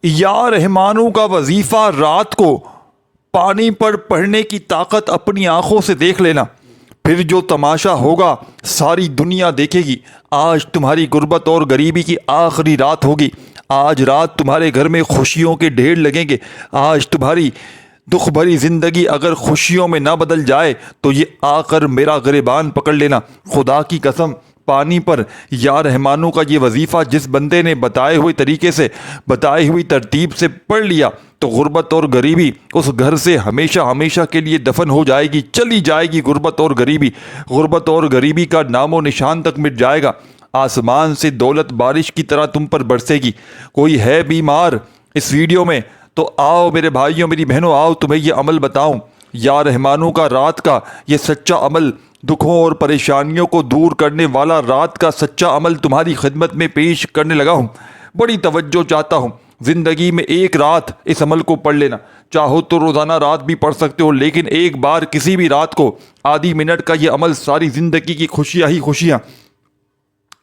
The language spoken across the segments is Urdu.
یا رحمانوں کا وظیفہ رات کو پانی پر پڑھنے کی طاقت اپنی آنکھوں سے دیکھ لینا، پھر جو تماشا ہوگا ساری دنیا دیکھے گی۔ آج تمہاری غربت اور غریبی کی آخری رات ہوگی۔ آج رات تمہارے گھر میں خوشیوں کے ڈھیر لگیں گے۔ آج تمہاری دکھ بھری زندگی اگر خوشیوں میں نہ بدل جائے تو یہ آ کر میرا گریبان پکڑ لینا۔ خدا کی قسم، پانی پر یا رحمانوں کا یہ وظیفہ جس بندے نے بتائے ہوئے طریقے سے، بتائی ہوئی ترتیب سے پڑھ لیا تو غربت اور غریبی اس گھر سے ہمیشہ ہمیشہ کے لیے دفن ہو جائے گی، چلی جائے گی غربت اور غریبی۔ غربت اور غریبی کا نام و نشان تک مٹ جائے گا۔ آسمان سے دولت بارش کی طرح تم پر برسے گی۔ کوئی ہے بیمار اس ویڈیو میں تو آؤ میرے بھائیوں میری بہنوں، آؤ تمہیں یہ عمل بتاؤں۔ یا رحمانوں کا رات کا یہ سچا عمل، دکھوں اور پریشانیوں کو دور کرنے والا رات کا سچا عمل تمہاری خدمت میں پیش کرنے لگا ہوں۔ بڑی توجہ چاہتا ہوں، زندگی میں ایک رات اس عمل کو پڑھ لینا۔ چاہو تو روزانہ رات بھی پڑھ سکتے ہو، لیکن ایک بار کسی بھی رات کو آدھی منٹ کا یہ عمل ساری زندگی کی خوشیاں ہی خوشیاں،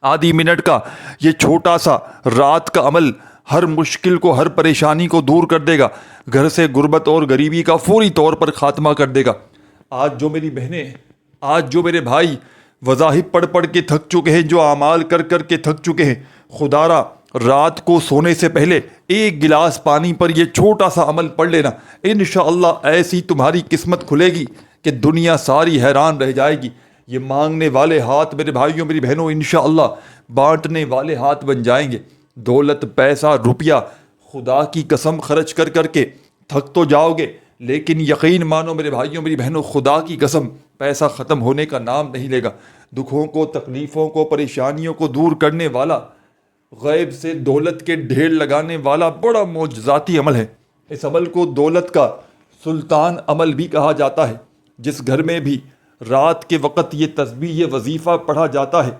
آدھی منٹ کا یہ چھوٹا سا رات کا عمل ہر مشکل کو، ہر پریشانی کو دور کر دے گا، گھر سے غربت اور غریبی کا فوری طور پر خاتمہ کر دے گا۔ آج جو میری بہنیں، آج جو میرے بھائی وظائف پڑھ پڑھ کے تھک چکے ہیں، جو اعمال کر کر کے تھک چکے ہیں، خدا را رات کو سونے سے پہلے ایک گلاس پانی پر یہ چھوٹا سا عمل پڑھ لینا۔ انشاءاللہ ایسی تمہاری قسمت کھلے گی کہ دنیا ساری حیران رہ جائے گی۔ یہ مانگنے والے ہاتھ میرے بھائیوں میری بہنوں انشاءاللہ بانٹنے والے ہاتھ بن جائیں گے۔ دولت، پیسہ، روپیہ خدا کی قسم خرچ کر کر کے تھک تو جاؤ گے، لیکن یقین مانو میرے بھائیوں میری بہنوں، خدا کی قسم پیسہ ختم ہونے کا نام نہیں لے گا۔ دکھوں کو، تکلیفوں کو، پریشانیوں کو دور کرنے والا، غیب سے دولت کے ڈھیر لگانے والا بڑا معجزاتی عمل ہے۔ اس عمل کو دولت کا سلطان عمل بھی کہا جاتا ہے۔ جس گھر میں بھی رات کے وقت یہ تسبیح، یہ وظیفہ پڑھا جاتا ہے،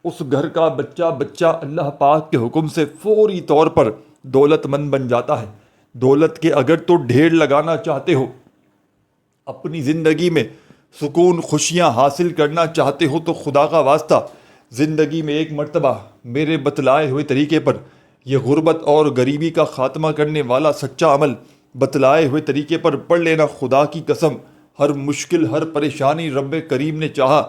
اس گھر کا بچہ بچہ اللہ پاک کے حکم سے فوری طور پر دولت مند بن جاتا ہے۔ دولت کے اگر تو ڈھیر لگانا چاہتے ہو، اپنی زندگی میں سکون، خوشیاں حاصل کرنا چاہتے ہو تو خدا کا واسطہ زندگی میں ایک مرتبہ میرے بتلائے ہوئے طریقے پر یہ غربت اور غریبی کا خاتمہ کرنے والا سچا عمل بتلائے ہوئے طریقے پر پڑھ لینا۔ خدا کی قسم ہر مشکل، ہر پریشانی رب کریم نے چاہا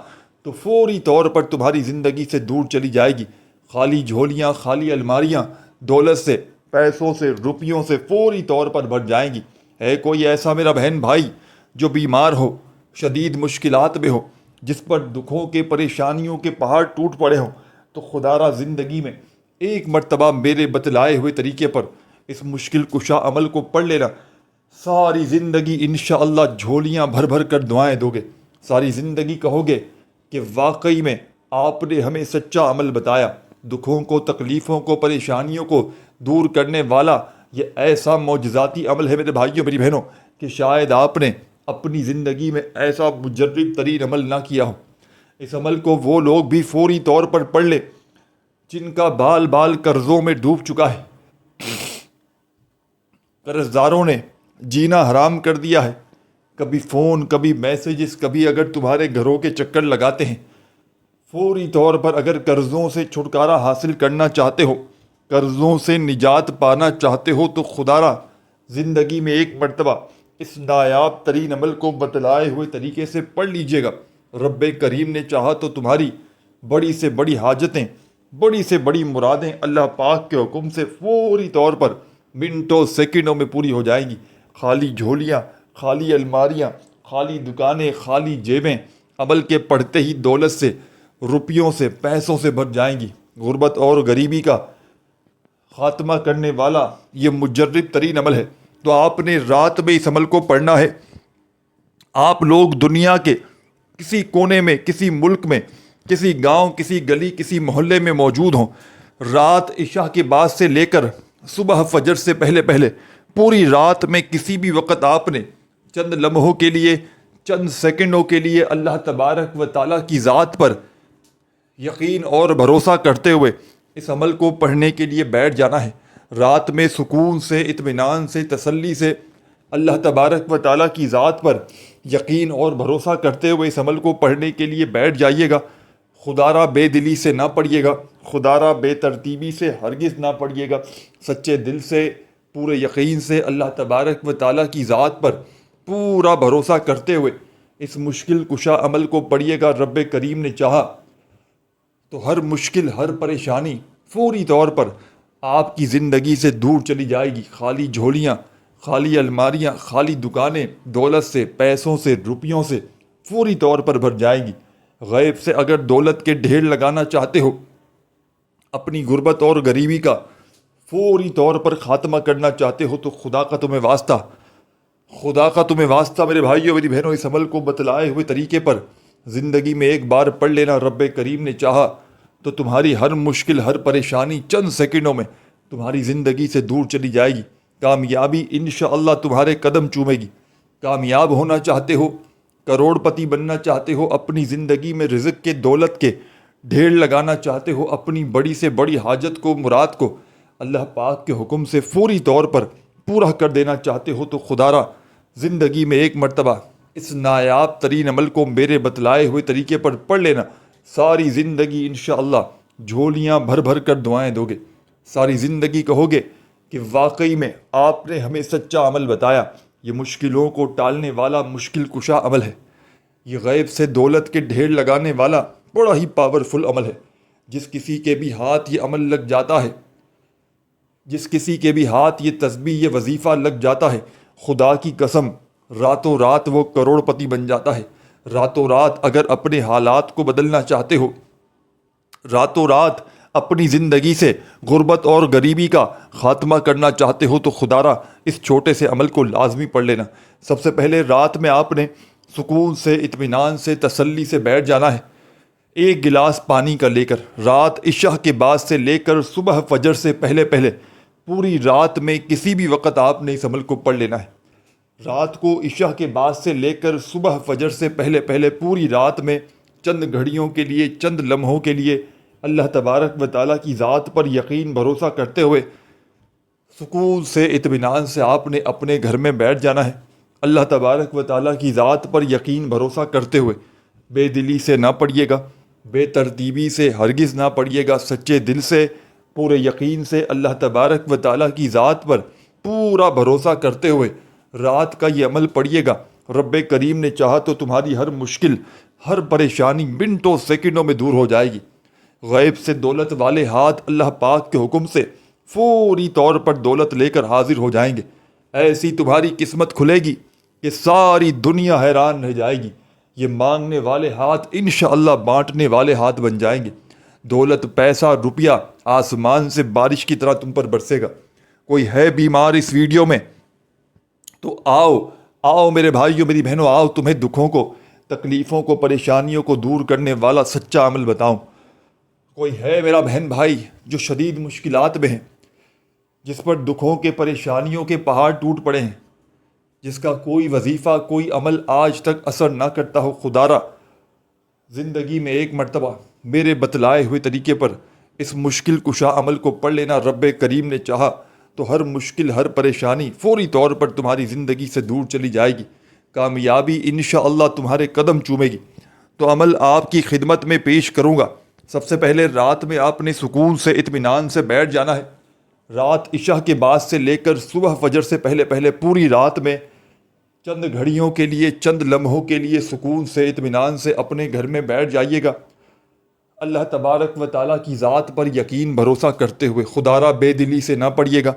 تو فوری طور پر تمہاری زندگی سے دور چلی جائے گی۔ خالی جھولیاں، خالی الماریاں دولت سے، پیسوں سے، روپیوں سے فوری طور پر بھر جائیں گی۔ ہے کوئی ایسا میرا بہن بھائی جو بیمار ہو، شدید مشکلات میں ہو، جس پر دکھوں کے، پریشانیوں کے پہاڑ ٹوٹ پڑے ہوں، تو خدا را زندگی میں ایک مرتبہ میرے بتلائے ہوئے طریقے پر اس مشکل کشا عمل کو پڑھ لینا۔ ساری زندگی انشاءاللہ جھولیاں بھر بھر کر دعائیں دو گے۔ ساری زندگی کہو گے کہ واقعی میں آپ نے ہمیں سچا عمل بتایا۔ دکھوں کو، تکلیفوں کو، پریشانیوں کو دور کرنے والا یہ ایسا معجزاتی عمل ہے میرے بھائیوں میری بہنوں کہ شاید آپ نے اپنی زندگی میں ایسا مجرب ترین عمل نہ کیا ہو۔ اس عمل کو وہ لوگ بھی فوری طور پر پڑھ لے جن کا بال بال قرضوں میں ڈوب چکا ہے۔ قرض داروں نے جینا حرام کر دیا ہے۔ کبھی فون، کبھی میسیجز، کبھی اگر تمہارے گھروں کے چکر لگاتے ہیں۔ فوری طور پر اگر قرضوں سے چھٹکارا حاصل کرنا چاہتے ہو، قرضوں سے نجات پانا چاہتے ہو تو خدا را زندگی میں ایک مرتبہ اس نایاب ترین عمل کو بتلائے ہوئے طریقے سے پڑھ لیجئے گا۔ رب کریم نے چاہا تو تمہاری بڑی سے بڑی حاجتیں، بڑی سے بڑی مرادیں اللہ پاک کے حکم سے فوری طور پر منٹوں سیکنڈوں میں پوری ہو جائیں گی۔ خالی جھولیاں، خالی الماریاں، خالی دکانیں، خالی جیبیں عمل کے پڑھتے ہی دولت سے، روپیوں سے، پیسوں سے بھر جائیں گی۔ غربت اور غریبی کا خاتمہ کرنے والا یہ مجرب ترین عمل ہے۔ تو آپ نے رات میں اس عمل کو پڑھنا ہے۔ آپ لوگ دنیا کے کسی کونے میں، کسی ملک میں، کسی گاؤں، کسی گلی، کسی محلے میں موجود ہوں، رات عشاء کے بعد سے لے کر صبح فجر سے پہلے پہلے پوری رات میں کسی بھی وقت آپ نے چند لمحوں کے لیے، چند سیکنڈوں کے لیے اللہ تبارک و تعالیٰ کی ذات پر یقین اور بھروسہ کرتے ہوئے اس عمل کو پڑھنے کے لیے بیٹھ جانا ہے۔ رات میں سکون سے، اطمینان سے، تسلی سے اللہ تبارک و تعالیٰ کی ذات پر یقین اور بھروسہ کرتے ہوئے اس عمل کو پڑھنے کے لیے بیٹھ جائیے گا۔ خدا را بے دلی سے نہ پڑھیے گا، خدا را بے ترتیبی سے ہرگز نہ پڑھیے گا۔ سچے دل سے پورے یقین سے اللہ تبارک و تعالیٰ کی ذات پر پورا بھروسہ کرتے ہوئے اس مشکل کشا عمل کو پڑھیے گا۔ رب کریم نے چاہا تو ہر مشکل، ہر پریشانی فوری طور پر آپ کی زندگی سے دور چلی جائے گی۔ خالی جھولیاں، خالی الماریاں، خالی دکانیں دولت سے، پیسوں سے، روپیوں سے فوری طور پر بھر جائیں گی۔ غیب سے اگر دولت کے ڈھیر لگانا چاہتے ہو، اپنی غربت اور غریبی کا فوری طور پر خاتمہ کرنا چاہتے ہو، تو خدا کا تمہیں واسطہ، خدا کا تمہیں واسطہ میرے بھائیوں میری بہنوں، اس عمل کو بتلائے ہوئے طریقے پر زندگی میں ایک بار پڑھ لینا۔ رب کریم نے چاہا تو تمہاری ہر مشکل، ہر پریشانی چند سیکنڈوں میں تمہاری زندگی سے دور چلی جائے گی۔ کامیابی انشاءاللہ تمہارے قدم چومے گی۔ کامیاب ہونا چاہتے ہو، کروڑ پتی بننا چاہتے ہو، اپنی زندگی میں رزق کے، دولت کے ڈھیر لگانا چاہتے ہو، اپنی بڑی سے بڑی حاجت کو، مراد کو اللہ پاک کے حکم سے فوری طور پر پورا کر دینا چاہتے ہو، تو خدا را زندگی میں ایک مرتبہ اس نایاب ترین عمل کو میرے بتلائے ہوئے طریقے پر پڑھ لینا۔ ساری زندگی انشاءاللہ جھولیاں بھر بھر کر دعائیں دو گے۔ ساری زندگی کہو گے کہ واقعی میں آپ نے ہمیں سچا عمل بتایا، یہ مشکلوں کو ٹالنے والا مشکل کشا عمل ہے، یہ غیب سے دولت کے ڈھیر لگانے والا بڑا ہی پاورفل عمل ہے۔ جس کسی کے بھی ہاتھ یہ عمل لگ جاتا ہے، جس کسی کے بھی ہاتھ یہ تسبیح، یہ وظیفہ لگ جاتا ہے، خدا کی قسم راتوں رات وہ کروڑ پتی بن جاتا ہے۔ راتوں رات اگر اپنے حالات کو بدلنا چاہتے ہو، راتوں رات اپنی زندگی سے غربت اور غریبی کا خاتمہ کرنا چاہتے ہو، تو خدا را اس چھوٹے سے عمل کو لازمی پڑھ لینا۔ سب سے پہلے رات میں آپ نے سکون سے، اطمینان سے، تسلی سے بیٹھ جانا ہے، ایک گلاس پانی کا لے کر۔ رات عشاء کے بعد سے لے کر صبح فجر سے پہلے پہلے پوری رات میں کسی بھی وقت آپ نے اس عمل کو پڑھ لینا ہے۔ رات کو عشاء کے بعد سے لے کر صبح فجر سے پہلے پہلے پوری رات میں چند گھڑیوں کے لیے، چند لمحوں کے لیے اللہ تبارک و تعالیٰ کی ذات پر یقین بھروسہ کرتے ہوئے سکون سے، اطمینان سے آپ نے اپنے گھر میں بیٹھ جانا ہے۔ اللہ تبارک و تعالیٰ کی ذات پر یقین بھروسہ کرتے ہوئے بے دلی سے نہ پڑھیے گا، بے ترتیبی سے ہرگز نہ پڑھیے گا، سچے دل سے، پورے یقین سے اللہ تبارک و تعالیٰ کی ذات پر پورا بھروسہ کرتے ہوئے رات کا یہ عمل پڑھیے گا۔ رب کریم نے چاہا تو تمہاری ہر مشکل، ہر پریشانی منٹوں سیکنڈوں میں دور ہو جائے گی۔ غیب سے دولت والے ہاتھ اللہ پاک کے حکم سے فوری طور پر دولت لے کر حاضر ہو جائیں گے۔ ایسی تمہاری قسمت کھلے گی کہ ساری دنیا حیران رہ جائے گی۔ یہ مانگنے والے ہاتھ انشاءاللہ بانٹنے والے ہاتھ بن جائیں گے۔ دولت، پیسہ، روپیہ آسمان سے بارش کی طرح تم پر برسے گا۔ کوئی ہے بیمار اس ویڈیو میں تو آؤ میرے بھائیوں میری بہنوں، آؤ تمہیں دکھوں کو، تکلیفوں کو، پریشانیوں کو دور کرنے والا سچا عمل بتاؤں۔ کوئی ہے میرا بہن بھائی جو شدید مشکلات میں ہیں، جس پر دکھوں کے، پریشانیوں کے پہاڑ ٹوٹ پڑے ہیں، جس کا کوئی وظیفہ، کوئی عمل آج تک اثر نہ کرتا ہو، خدا را زندگی میں ایک مرتبہ میرے بتلائے ہوئے طریقے پر اس مشکل کشا عمل کو پڑھ لینا۔ رب کریم نے چاہا تو ہر مشکل، ہر پریشانی فوری طور پر تمہاری زندگی سے دور چلی جائے گی۔ کامیابی انشاءاللہ تمہارے قدم چومے گی۔ تو عمل آپ کی خدمت میں پیش کروں گا۔ سب سے پہلے رات میں آپ نے سکون سے، اطمینان سے بیٹھ جانا ہے۔ رات عشاء کے بعد سے لے کر صبح فجر سے پہلے پہلے پوری رات میں چند گھڑیوں کے لیے، چند لمحوں کے لیے سکون سے، اطمینان سے اپنے گھر میں بیٹھ جائیے گا، اللہ تبارک و تعالیٰ کی ذات پر یقین بھروسہ کرتے ہوئے۔ خدا را بے دلی سے نہ پڑھیے گا،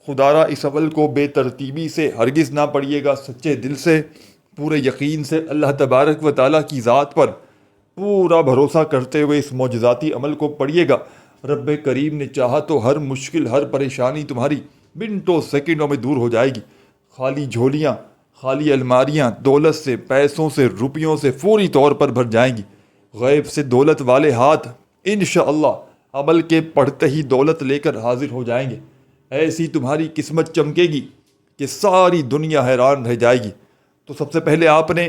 خدا را اس عمل کو بے ترتیبی سے ہرگز نہ پڑھیے گا، سچے دل سے، پورے یقین سے اللہ تبارک و تعالیٰ کی ذات پر پورا بھروسہ کرتے ہوئے اس معجزاتی عمل کو پڑھیے گا۔ رب کریم نے چاہا تو ہر مشکل، ہر پریشانی تمہاری منٹوں سیکنڈوں میں دور ہو جائے گی۔ خالی جھولیاں، خالی الماریاں دولت سے، پیسوں سے، روپیوں سے فوری طور پر بھر جائیں گی۔ غیب سے دولت والے ہاتھ انشاءاللہ عمل کے پڑھتے ہی دولت لے کر حاضر ہو جائیں گے۔ ایسی تمہاری قسمت چمکے گی کہ ساری دنیا حیران رہ جائے گی۔ تو سب سے پہلے آپ نے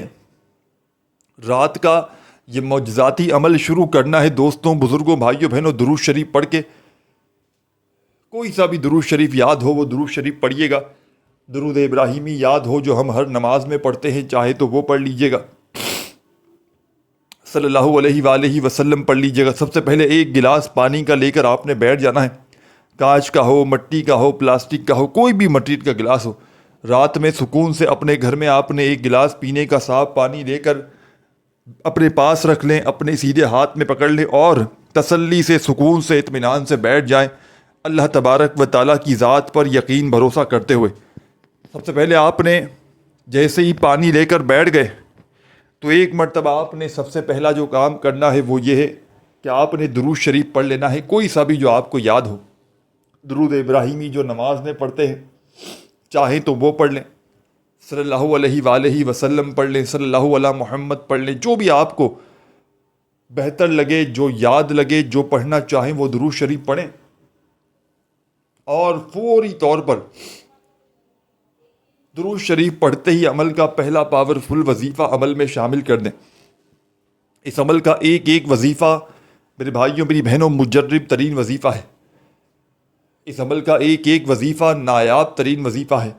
رات کا یہ معجزاتی عمل شروع کرنا ہے۔ دوستوں، بزرگوں، بھائیوں، بہنوں، درود شریف پڑھ کے، کوئی سا بھی درود شریف یاد ہو وہ درود شریف پڑھیے گا۔ درود ابراہیمی یاد ہو جو ہم ہر نماز میں پڑھتے ہیں، چاہے تو وہ پڑھ لیجیے گا۔ صلی اللہ علیہ وآلہ وسلم پڑھ لیجیے گا۔ سب سے پہلے ایک گلاس پانی کا لے کر آپ نے بیٹھ جانا ہے۔ کانچ کا ہو، مٹی کا ہو، پلاسٹک کا ہو، کوئی بھی مٹیریل کا گلاس ہو، رات میں سکون سے اپنے گھر میں آپ نے ایک گلاس پینے کا صاف پانی لے کر اپنے پاس رکھ لیں، اپنے سیدھے ہاتھ میں پکڑ لیں اور تسلی سے، سکون سے، اطمینان سے بیٹھ جائیں اللہ تبارک و تعالیٰ کی ذات پر یقین بھروسہ کرتے ہوئے۔ سب سے پہلے آپ نے جیسے ہی پانی لے کر بیٹھ گئے تو ایک مرتبہ آپ نے سب سے پہلا جو کام کرنا ہے وہ یہ ہے کہ آپ نے درود شریف پڑھ لینا ہے، کوئی سا بھی جو آپ کو یاد ہو۔ درود ابراہیمی جو نماز میں پڑھتے ہیں چاہیں تو وہ پڑھ لیں، صلی اللہ علیہ وآلہ وسلم پڑھ لیں، صلی اللہ علیہ محمد پڑھ لیں، جو بھی آپ کو بہتر لگے، جو یاد لگے، جو پڑھنا چاہیں وہ درود شریف پڑھیں، اور فوری طور پر درود شریف پڑھتے ہی عمل کا پہلا پاورفل وظیفہ عمل میں شامل کر دیں۔ اس عمل کا ایک ایک وظیفہ میرے بھائیوں میری بہنوں مجرب ترین وظیفہ ہے۔ اس عمل کا ایک ایک وظیفہ نایاب ترین وظیفہ ہے۔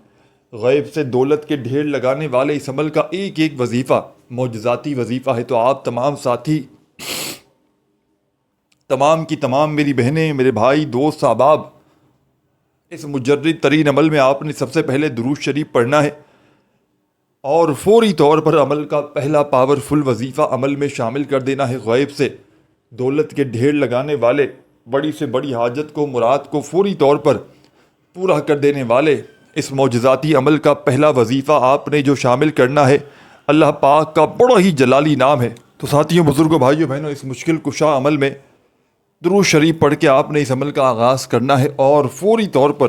غیب سے دولت کے ڈھیر لگانے والے اس عمل کا ایک ایک وظیفہ معجزاتی وظیفہ ہے۔ تو آپ تمام ساتھی، تمام کی تمام میری بہنیں، میرے بھائی، دوست، احباب، اس مجرد ترین عمل میں آپ نے سب سے پہلے درود شریف پڑھنا ہے اور فوری طور پر عمل کا پہلا پاورفل وظیفہ عمل میں شامل کر دینا ہے۔ غیب سے دولت کے ڈھیر لگانے والے، بڑی سے بڑی حاجت کو، مراد کو فوری طور پر پورا کر دینے والے اس معجزاتی عمل کا پہلا وظیفہ آپ نے جو شامل کرنا ہے، اللہ پاک کا بڑا ہی جلالی نام ہے۔ تو ساتھیوں، بزرگوں، بھائیوں، بہنوں، اس مشکل کشا عمل میں درود شریف پڑھ کے آپ نے اس عمل کا آغاز کرنا ہے اور فوری طور پر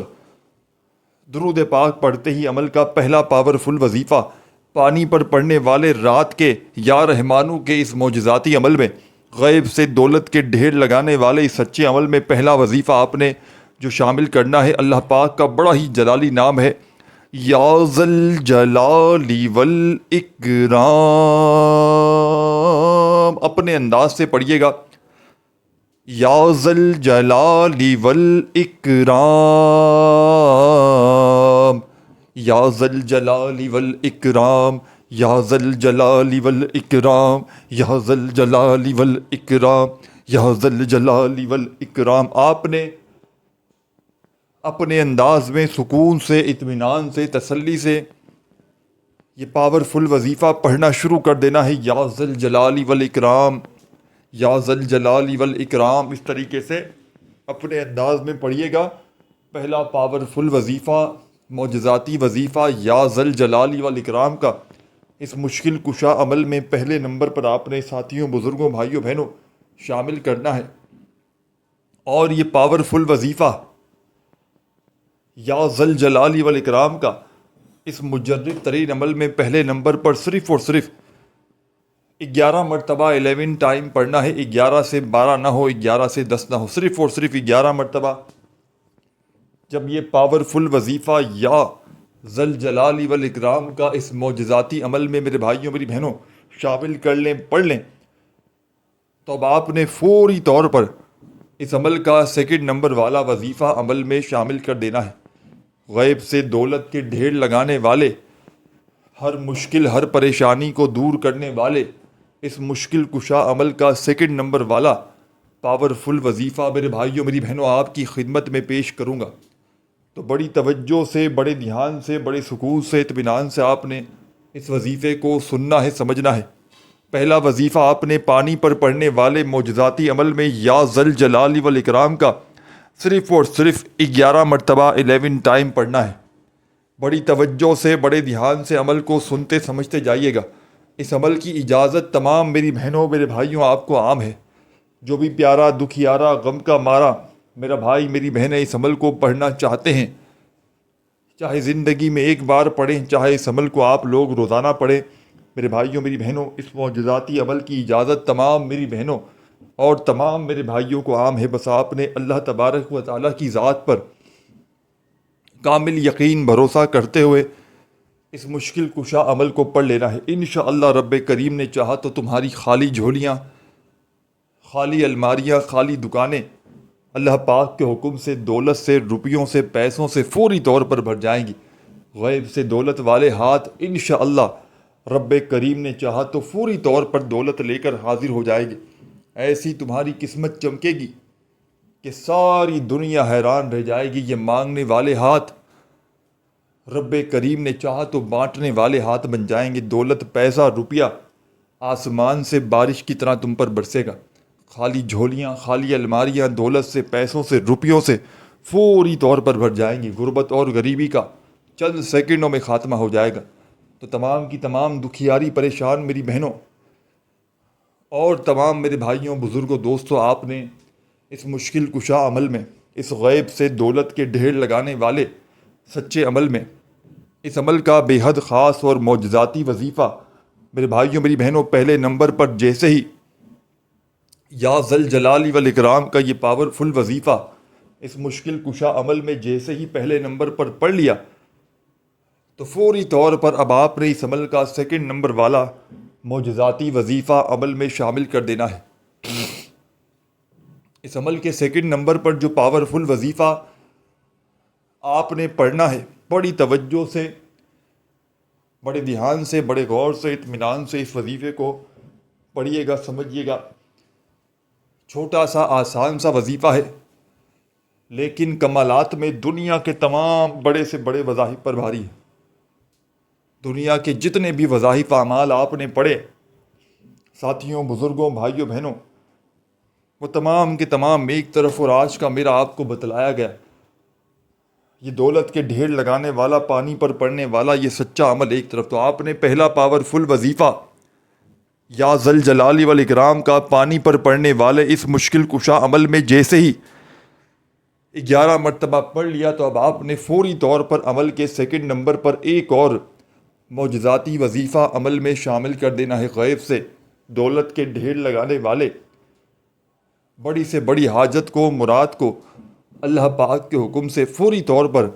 درود پاک پڑھتے ہی عمل کا پہلا پاورفل وظیفہ پانی پر پڑنے والے رات کے یا رحمانوں کے اس معجزاتی عمل میں، غیب سے دولت کے ڈھیر لگانے والے اس سچے عمل میں پہلا وظیفہ آپ نے جو شامل کرنا ہے، اللہ پاک کا بڑا ہی جلالی نام ہے، یا ذل جلال والاکرام۔ اپنے انداز سے پڑھیے گا، یا ذل جلال والاکرام، یا ذل جلال والاکرام، یا ذل جلال والاکرام، یا ذل جلال والاکرام، یا ذل جلال والاکرام۔ آپ نے اپنے انداز میں سکون سے، اطمینان سے، تسلی سے یہ پاورفل وظیفہ پڑھنا شروع کر دینا ہے، یا ذل جلال والاکرام، یا ذل جلال والاکرام۔ اس طریقے سے اپنے انداز میں پڑھیے گا۔ پہلا پاورفل وظیفہ، معجزاتی وظیفہ یا ذل جلال والاکرام کا اس مشکل کشا عمل میں پہلے نمبر پر آپ نے ساتھیوں، بزرگوں، بھائیوں، بہنوں شامل کرنا ہے۔ اور یہ پاورفل وظیفہ یا ذل جلال والاکرام کا اس مجرد ترین عمل میں پہلے نمبر پر صرف اور صرف 11 مرتبہ 11 ٹائم پڑھنا ہے۔ 11 سے 12 نہ ہو، 11 سے 10 نہ ہو، صرف اور صرف 11 مرتبہ جب یہ پاورفل وظیفہ یا ذل جلال والاکرام کا اس معجزاتی عمل میں میرے بھائیوں، میری بہنوں شامل کر لیں، پڑھ لیں، تو اب آپ نے فوری طور پر اس عمل کا سیکنڈ نمبر والا وظیفہ عمل میں شامل کر دینا ہے۔ غیب سے دولت کے ڈھیر لگانے والے، ہر مشکل، ہر پریشانی کو دور کرنے والے اس مشکل کشا عمل کا سیکنڈ نمبر والا پاورفل وظیفہ میرے بھائیوں، میری بہنوں آپ کی خدمت میں پیش کروں گا۔ تو بڑی توجہ سے، بڑے دھیان سے، بڑے سکون سے، اطمینان سے آپ نے اس وظیفے کو سننا ہے، سمجھنا ہے۔ پہلا وظیفہ آپ نے پانی پر پڑنے والے معجزاتی عمل میں یا ذل جلال والاکرام کا صرف اور صرف 11 مرتبہ 11 ٹائم پڑھنا ہے۔ بڑی توجہ سے، بڑے دھیان سے عمل کو سنتے سمجھتے جائیے گا۔ اس عمل کی اجازت تمام میری بہنوں، میرے بھائیوں آپ کو عام ہے۔ جو بھی پیارا، دکھیارا، غم کا مارا میرا بھائی، میری بہنیں اس عمل کو پڑھنا چاہتے ہیں، چاہے زندگی میں ایک بار پڑھیں، چاہے اس عمل کو آپ لوگ روزانہ پڑھیں، میرے بھائیوں، میری بہنوں اس معجزاتی عمل کی اجازت تمام میری بہنوں اور تمام میرے بھائیوں کو عام ہے۔ بس آپ نے اللہ تبارک و تعالیٰ کی ذات پر کامل یقین بھروسہ کرتے ہوئے اس مشکل کشا عمل کو پڑھ لینا ہے۔ انشاءاللہ رب کریم نے چاہا تو تمہاری خالی جھولیاں، خالی الماریاں، خالی دکانیں اللہ پاک کے حکم سے دولت سے، روپیوں سے، پیسوں سے فوری طور پر بھر جائیں گی۔ غیب سے دولت والے ہاتھ انشاءاللہ رب کریم نے چاہا تو فوری طور پر دولت لے کر حاضر ہو جائے گی۔ ایسی تمہاری قسمت چمکے گی کہ ساری دنیا حیران رہ جائے گی. یہ مانگنے والے ہاتھ رب کریم نے چاہا تو بانٹنے والے ہاتھ بن جائیں گے. دولت، پیسہ، روپیہ آسمان سے بارش کی طرح تم پر برسے گا. خالی جھولیاں، خالی الماریاں دولت سے، پیسوں سے، روپیوں سے فوری طور پر بھر جائیں گی. غربت اور غریبی کا چند سیکنڈوں میں خاتمہ ہو جائے گا. تو تمام کی تمام دکھیاری، پریشان میری بہنوں اور تمام میرے بھائیوں، بزرگوں، دوستوں، آپ نے اس مشکل کشا عمل میں، اس غیب سے دولت کے ڈھیر لگانے والے سچے عمل میں، اس عمل کا بے حد خاص اور معجزاتی وظیفہ میرے بھائیوں، میری بہنوں، پہلے نمبر پر جیسے ہی یا ذل جلالی والاکرام کا یہ پاورفل وظیفہ اس مشکل کشا عمل میں جیسے ہی پہلے نمبر پر پڑھ لیا تو فوری طور پر اب آپ نے اس عمل کا سیکنڈ نمبر والا معجزاتی وظیفہ عمل میں شامل کر دینا ہے. اس عمل کے سیکنڈ نمبر پر جو پاورفل وظیفہ آپ نے پڑھنا ہے، بڑی توجہ سے، بڑے دھیان سے، بڑے غور سے، اطمینان سے اس وظیفے کو پڑھیے گا، سمجھیے گا. چھوٹا سا آسان سا وظیفہ ہے، لیکن کمالات میں دنیا کے تمام بڑے سے بڑے وظائف پر بھاری ہے. دنیا کے جتنے بھی وظائف اعمال آپ نے پڑھے ساتھیوں، بزرگوں، بھائیوں، بہنوں، وہ تمام کے تمام ایک طرف، اور آج کا میرا آپ کو بتلایا گیا یہ دولت کے ڈھیر لگانے والا، پانی پر پڑنے والا یہ سچا عمل ایک طرف. تو آپ نے پہلا پاورفل وظیفہ یا ذل جلالی والاکرام کا پانی پر پڑنے والے اس مشکل کشا عمل میں جیسے ہی 11 مرتبہ پڑھ لیا تو اب آپ نے فوری طور پر عمل کے سیکنڈ نمبر پر ایک اور معجزاتی وظیفہ عمل میں شامل کر دینا ہے. غیب سے دولت کے ڈھیر لگانے والے، بڑی سے بڑی حاجت کو، مراد کو اللہ پاک کے حکم سے فوری طور پر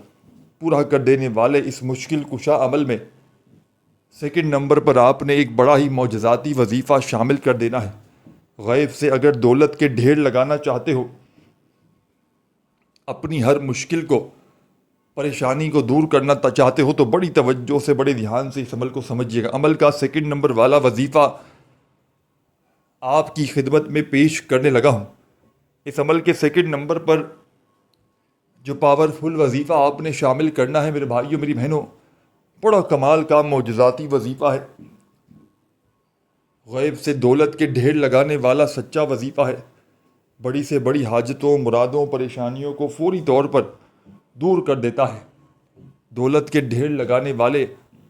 پورا کر دینے والے اس مشکل کشا عمل میں سیکنڈ نمبر پر آپ نے ایک بڑا ہی معجزاتی وظیفہ شامل کر دینا ہے. غیب سے اگر دولت کے ڈھیر لگانا چاہتے ہو، اپنی ہر مشکل کو، پریشانی کو دور کرنا چاہتے ہو تو بڑی توجہ سے، بڑے دھیان سے اس عمل کو سمجھیے گا. عمل کا سیکنڈ نمبر والا وظیفہ آپ کی خدمت میں پیش کرنے لگا ہوں. اس عمل کے سیکنڈ نمبر پر جو پاورفل وظیفہ آپ نے شامل کرنا ہے میرے بھائیوں، میری بہنوں، بڑا کمال کا معجزاتی وظیفہ ہے. غیب سے دولت کے ڈھیر لگانے والا سچا وظیفہ ہے. بڑی سے بڑی حاجتوں، مرادوں، پریشانیوں کو فوری طور پر دور کر دیتا ہے. دولت کے ڈھیر لگانے والے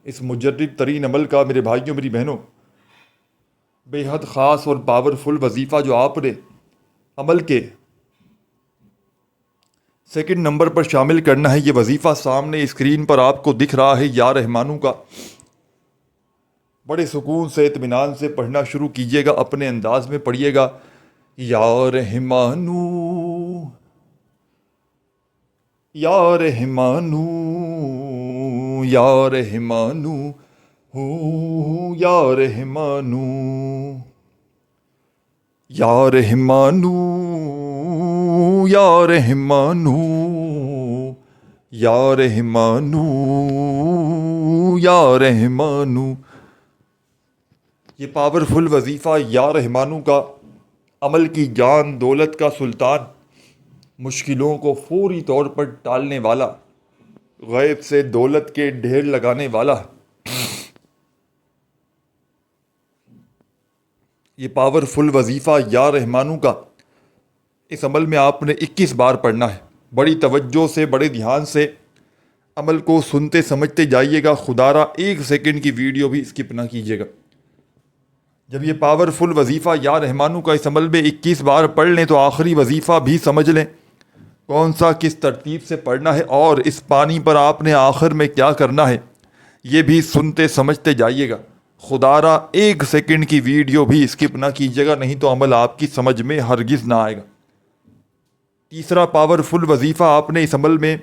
اس مجرب ترین عمل کا میرے بھائیوں، میری بہنوں، بے حد خاص اور پاورفل وظیفہ جو آپ نے عمل کے سیکنڈ نمبر پر شامل کرنا ہے، یہ وظیفہ سامنے اسکرین پر آپ کو دکھ رہا ہے، یا رحمانو کا. بڑے سکون سے، اطمینان سے پڑھنا شروع کیجیے گا، اپنے انداز میں پڑھیے گا. یا رحمانو، یا رحمانو، یا رحمانو، یا رحمانو، یا رحمانو، یا رحمانو، یا رحمانو، یا رحمانو. یہ پاورفل وظیفہ یا رحمانو کا عمل کی جان، دولت کا سلطان، مشکلوں کو فوری طور پر ٹالنے والا، غیب سے دولت کے ڈھیر لگانے والا. یہ پاورفل وظیفہ یا رحمانو کا اس عمل میں آپ نے 21 بار پڑھنا ہے. بڑی توجہ سے، بڑے دھیان سے عمل کو سنتے سمجھتے جائیے گا. خدارا ایک سیکنڈ کی ویڈیو بھی اسکپ نہ کیجیے گا. جب یہ پاورفل وظیفہ یا رحمانو کا اس عمل میں 21 بار پڑھ لیں تو آخری وظیفہ بھی سمجھ لیں کون سا، کس ترتیب سے پڑھنا ہے، اور اس پانی پر آپ نے آخر میں کیا کرنا ہے، یہ بھی سنتے سمجھتے جائیے گا. خدارا ایک سیکنڈ کی ویڈیو بھی اسکپ نہ کیجیے گا، نہیں تو عمل آپ کی سمجھ میں ہرگز نہ آئے گا. تیسرا پاورفل وظیفہ آپ نے اس عمل میں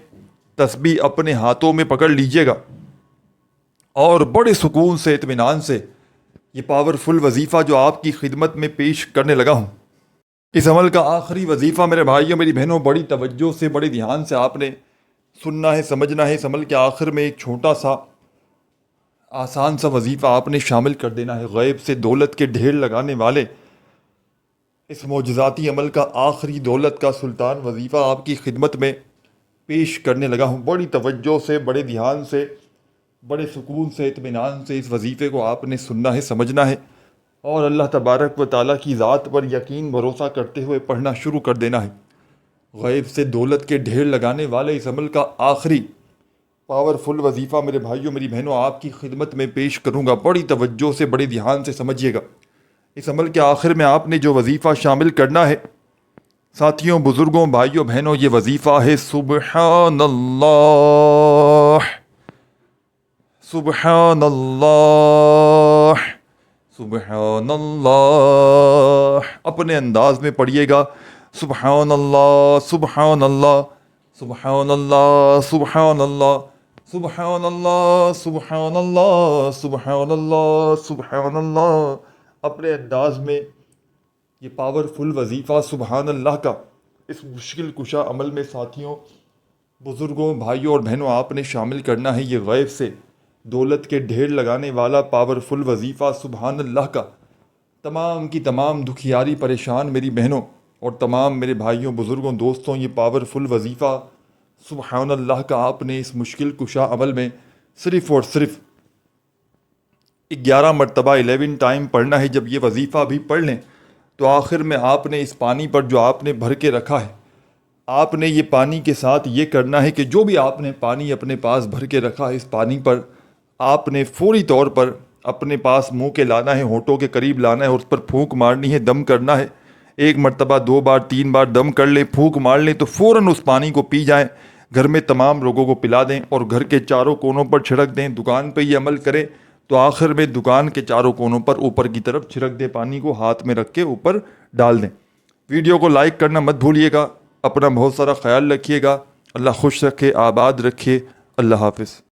تسبیح اپنے ہاتھوں میں پکڑ لیجیے گا اور بڑے سکون سے، اطمینان سے یہ پاورفل وظیفہ جو آپ کی خدمت میں پیش کرنے لگا ہوں، اس عمل کا آخری وظیفہ میرے بھائیوں، میری بہنوں، بڑی توجہ سے، بڑے دھیان سے آپ نے سننا ہے، سمجھنا ہے. اس عمل کے آخر میں ایک چھوٹا سا آسان سا وظیفہ آپ نے شامل کر دینا ہے. غیب سے دولت کے ڈھیر لگانے والے اس معجزاتی عمل کا آخری دولت کا سلطان وظیفہ آپ کی خدمت میں پیش کرنے لگا ہوں۔ بڑی توجہ سے، بڑے دھیان سے، بڑے سکون سے، اطمینان سے اس وظیفے کو آپ نے سننا ہے، سمجھنا ہے، اور اللہ تبارک و تعالیٰ کی ذات پر یقین بھروسہ کرتے ہوئے پڑھنا شروع کر دینا ہے۔ غیب سے دولت کے ڈھیر لگانے والے اس عمل کا آخری پاورفل وظیفہ میرے بھائیوں، میری بہنوں، آپ کی خدمت میں پیش کروں گا۔ بڑی توجہ سے، بڑے دھیان سے سمجھیے گا۔ اس عمل کے آخر میں آپ نے جو وظیفہ شامل کرنا ہے، ساتھیوں، بزرگوں، بھائیوں، بہنوں، یہ وظیفہ ہے سبحان اللہ، سبحان اللہ، سبحان اللہ۔ اپنے انداز میں پڑھیے گا، سبحان اللہ، سبحان اللہ، سبحان اللہ، سبحان اللہ، سبحان اللہ، سبحان اللہ، سبحان اللہ، سبحان اللہ۔ اپنے انداز میں یہ پاورفل وظیفہ سبحان اللہ کا اس مشکل کشا عمل میں ساتھیوں، بزرگوں، بھائیوں اور بہنوں، آپ نے شامل کرنا ہے۔ یہ غیب سے دولت کے ڈھیر لگانے والا پاورفل وظیفہ سبحان اللہ کا تمام کی تمام دکھیاری پریشان میری بہنوں اور تمام میرے بھائیوں، بزرگوں، دوستوں، یہ پاورفل وظیفہ سبحان اللہ کا آپ نے اس مشکل کشا عمل میں صرف اور صرف 11 مرتبہ 11 ٹائم پڑھنا ہے۔ جب یہ وظیفہ بھی پڑھ لیں تو آخر میں آپ نے اس پانی پر جو آپ نے بھر کے رکھا ہے، آپ نے یہ پانی کے ساتھ یہ کرنا ہے کہ جو بھی آپ نے پانی اپنے پاس بھر کے رکھا ہے، اس پانی پر آپ نے فوری طور پر اپنے پاس منہ کے لانا ہے، ہونٹوں کے قریب لانا ہے اور اس پر پھونک مارنی ہے، دم کرنا ہے۔ 1 مرتبہ، 2 بار، 3 بار دم کر لیں، پھونک مار لیں تو فوراً اس پانی کو پی جائیں، گھر میں تمام لوگوں کو پلا دیں اور گھر کے چاروں کونوں پر چھڑک دیں۔ دکان پہ یہ عمل کریں تو آخر میں دکان کے چاروں کونوں پر اوپر کی طرف چھڑک دیں، پانی کو ہاتھ میں رکھ کے اوپر ڈال دیں۔ ویڈیو کو لائک کرنا مت بھولیے گا۔ اپنا بہت سارا خیال رکھیے گا۔ اللہ خوش رکھے، آباد رکھے۔ اللہ حافظ۔